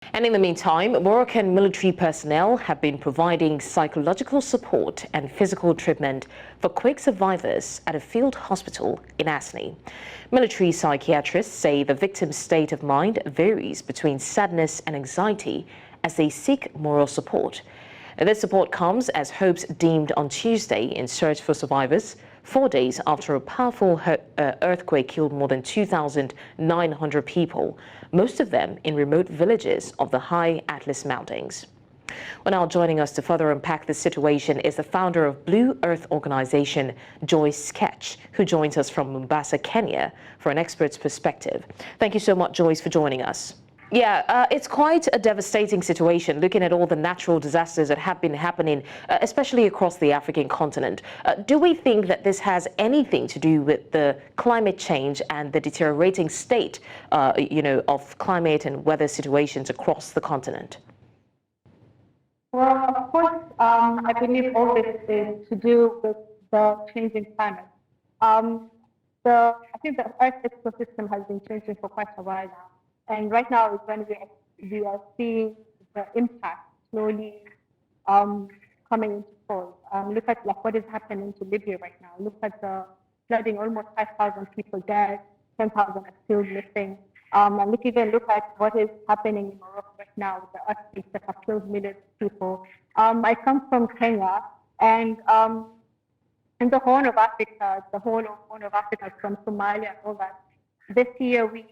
And in the meantime, Moroccan military personnel have been providing psychological support and physical treatment for quake survivors at a field hospital in Asni. Military psychiatrists say the victims' state of mind varies between sadness and anxiety as they seek moral support. This support comes as hopes dimmed on Tuesday in search for survivors, 4 days after a powerful earthquake killed more than 2,900 people, most of them in remote villages of the high Atlas Mountains. Well, now joining us to further unpack the situation is the founder of Blue Earth organization, Joyce Koech, who joins us from Mombasa, Kenya, for an expert's perspective. Thank you so much, Joyce, for joining us. Yeah, it's quite a devastating situation looking at all the natural disasters that have been happening, especially across the African continent. Do we think that this has anything to do with the climate change and the deteriorating state, of climate and weather situations across the continent? Well, of course, I believe all this is to do with the changing climate. I think the Earth ecosystem has been changing for quite a while now. And right now is when we are seeing the impact slowly coming into force. Look at what is happening to Libya right now. Look at the flooding, almost 5,000 people dead, 10,000 are still missing. And look at what is happening in Morocco right now with the earthquakes that have killed millions of people. I come from Kenya, and in the Horn of Africa, from Somalia and all that. This year we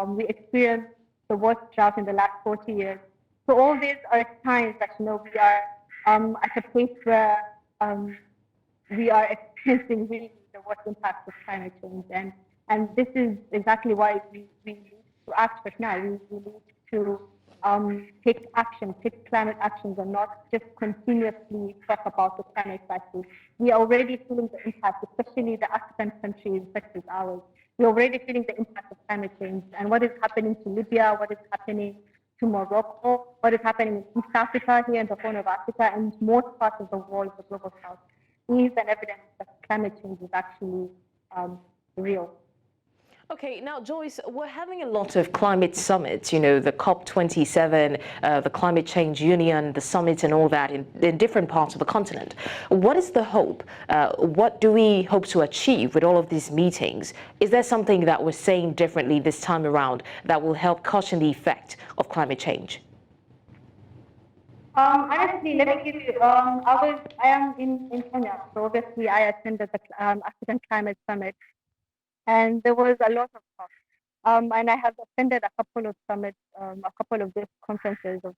we experienced the worst drought in the last 40 years. So all these are signs that we are at a place where we are experiencing really the worst impacts of climate change, and this is exactly why we need to act right now. We need to take climate actions and not just continuously talk about the climate crisis. We are already feeling the impact, especially the African countries such as ours. We're already feeling the impact of climate change and what is happening to Libya, what is happening to Morocco, what is happening in East Africa, here in the Horn of Africa, and most parts of the world, the global south, is an evidence that climate change is actually real. Okay, now, Joyce, we're having a lot of climate summits, the COP27, the Climate Change Union, the summits and all that in different parts of the continent. What is the hope? What do we hope to achieve with all of these meetings? Is there something that we're saying differently this time around that will help cushion the effect of climate change? Honestly, let me give you, I am in Kenya, so obviously I attended the African Climate Summit. And there was a lot of talk. And I have attended a couple of summits, a couple of these conferences of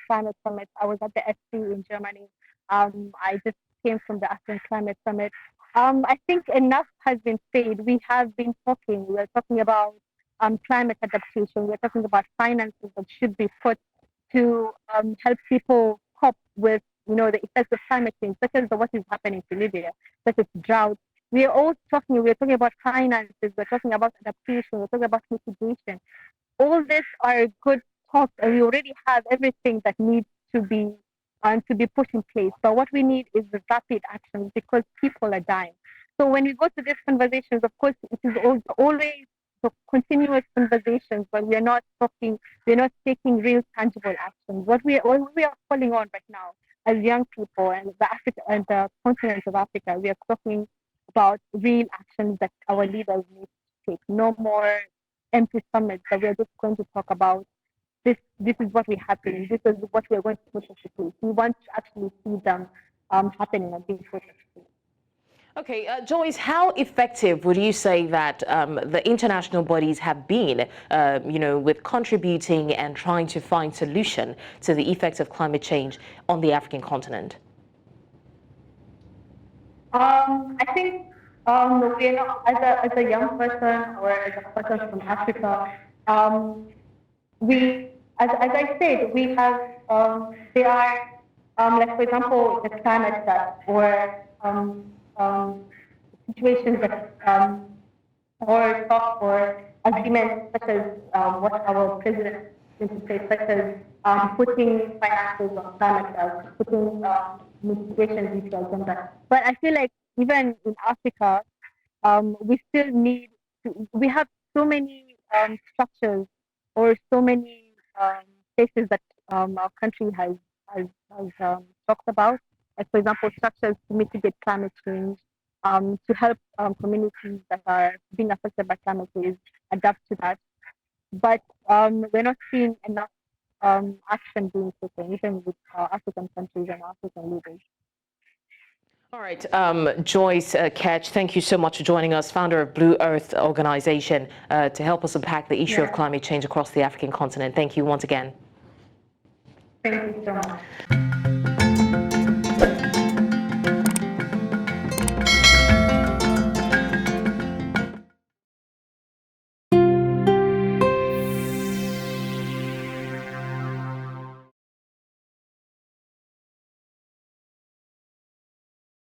climate summits. I was at the FC in Germany. I just came from the African Climate Summit. I think enough has been said. We have been talking. We are talking about climate adaptation. We're talking about finances that should be put to help people cope with, the effects of climate change, such as what is happening to Libya, such as drought. We're talking about finances, we're talking about adaptation, we're talking about mitigation. All these are good talks, and we already have everything that needs to be put in place. But what we need is the rapid action because people are dying. So when we go to these conversations, of course, it is always the continuous conversations, but we're not taking real tangible actions. What we are calling on right now as young people and the continent of Africa, we are talking about real actions that our leaders need to take. No more empty summits that we're just going to talk about. This is what we're happening. This is what we're going to put into place. We want to actually see them happening and being put into place. Okay, Joyce, how effective would you say that the international bodies have been, with contributing and trying to find solution to the effects of climate change on the African continent? I think we're not, as a young person or as a person from Africa, as I said, we have, there are, like for example, the climate that, or situations that, or talk or agreements such as what our president is to say, such as putting finances on climate, putting mitigation into the agenda. But I feel like even in Africa, we still need to, we have so many structures or so many cases that our country has talked about, like for example, structures to mitigate climate change, to help communities that are being affected by climate change adapt to that. But we're not seeing enough action being taken, even with African countries and African leaders. All right, Joyce Koech, thank you so much for joining us, founder of Blue Earth Organization, to help us unpack the issue of climate change across the African continent. Thank you once again. Thank you so much.